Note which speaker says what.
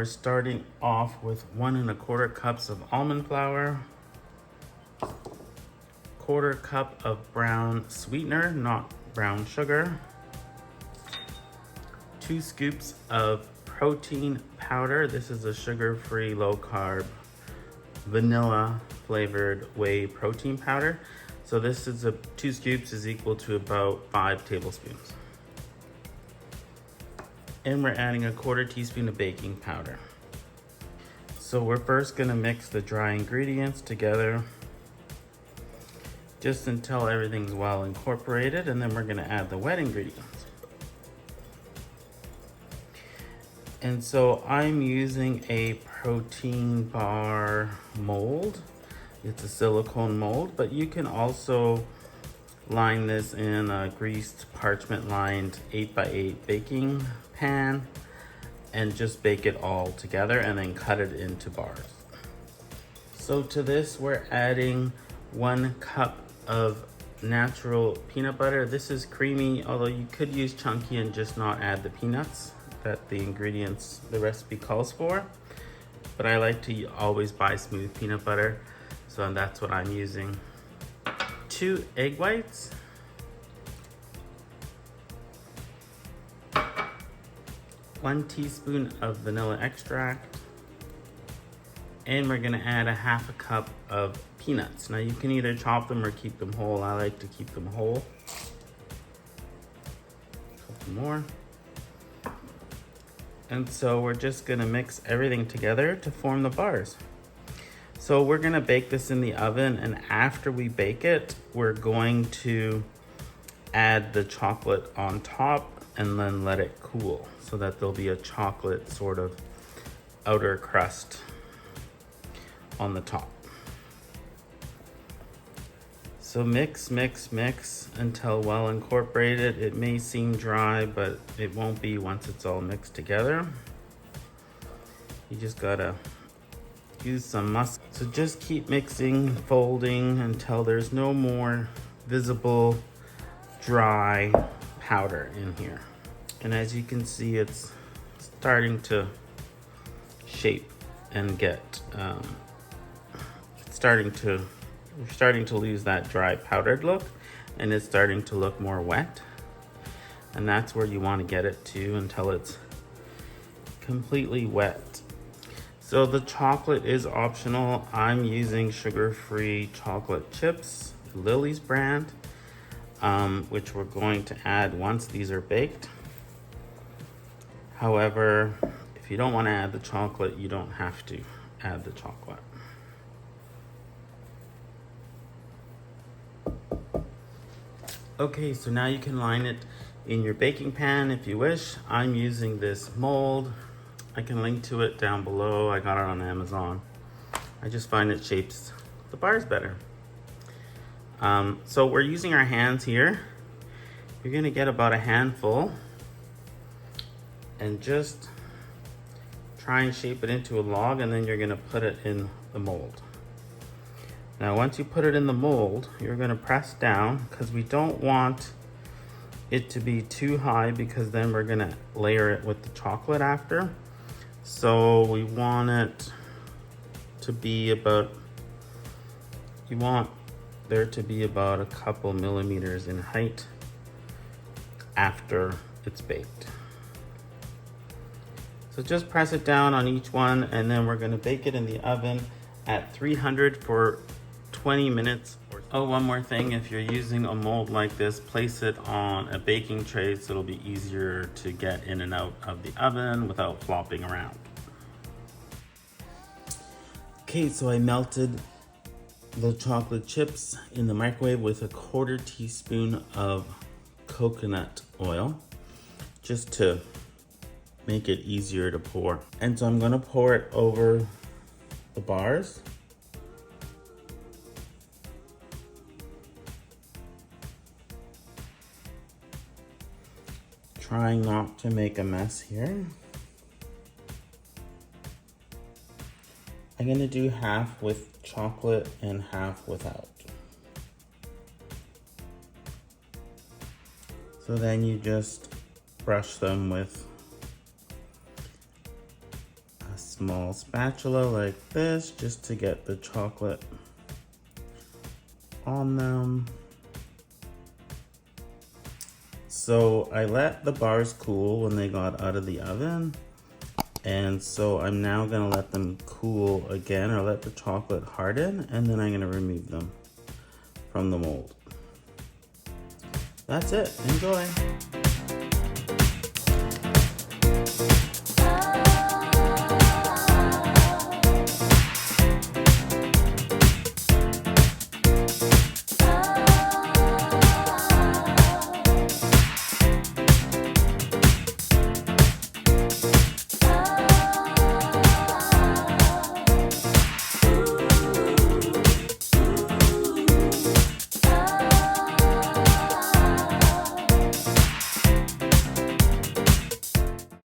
Speaker 1: we're starting off with 1¼ cups of almond flour, 1/4 cup of brown sweetener, not brown sugar, 2 scoops of protein powder. This is a sugar-free, low-carb, vanilla flavored whey protein powder. So this is 2 scoops is equal to about 5 tablespoons. And we're adding 1/4 teaspoon of baking powder. So we're first gonna mix the dry ingredients together just until everything's well incorporated, and then we're gonna add the wet ingredients. And so I'm using a protein bar mold. It's a silicone mold, but you can also line this in a greased parchment lined 8x8 baking pan and just bake it all together and then cut it into bars. So to this, we're adding 1 cup of natural peanut butter. This is creamy, although you could use chunky and just not add the peanuts that the recipe calls for. But I like to always buy smooth peanut butter, so that's what I'm using. 2 egg whites, 1 teaspoon of vanilla extract, and we're gonna add 1/2 cup of peanuts. Now you can either chop them or keep them whole. I like to keep them whole. A couple more. And so we're just gonna mix everything together to form the bars. So we're gonna bake this in the oven, and after we bake it, we're going to add the chocolate on top and then let it cool so that there'll be a chocolate sort of outer crust on the top. So mix, mix, mix until well incorporated. It may seem dry, but it won't be once it's all mixed together. You just gotta use some muscle. So just keep mixing, folding until there's no more visible dry powder in here. And as you can see, it's starting to shape and get, we're starting to lose that dry powdered look, and it's starting to look more wet. And that's where you want to get it to until it's completely wet. So the chocolate is optional. I'm using sugar-free chocolate chips, Lily's brand, which we're going to add once these are baked. However, if you don't want to add the chocolate, you don't have to add the chocolate. Okay, so now you can line it in your baking pan if you wish. I'm using this mold. I can link to it down below. I got it on Amazon. I just find it shapes the bars better. So we're using our hands here. You're gonna get about a handful and just try and shape it into a log, and then you're gonna put it in the mold. Now, once you put it in the mold, you're gonna press down because we don't want it to be too high, because then we're gonna layer it with the chocolate after. So we want it to be about, you want there to be about a couple millimeters in height after it's baked. So just press it down on each one, and then we're gonna bake it in the oven at 300 for 20 minutes. Oh, one more thing, if you're using a mold like this, place it on a baking tray so it'll be easier to get in and out of the oven without flopping around. Okay, so I melted the chocolate chips in the microwave with 1/4 teaspoon of coconut oil, just to make it easier to pour. And so I'm gonna pour it over the bars. Trying not to make a mess here. I'm gonna do half with chocolate and half without. So then you just brush them with small spatula like this just to get the chocolate on them. So I let the bars cool when they got out of the oven. And so I'm now gonna let them cool again, or let the chocolate harden, and then I'm gonna remove them from the mold. That's it, enjoy.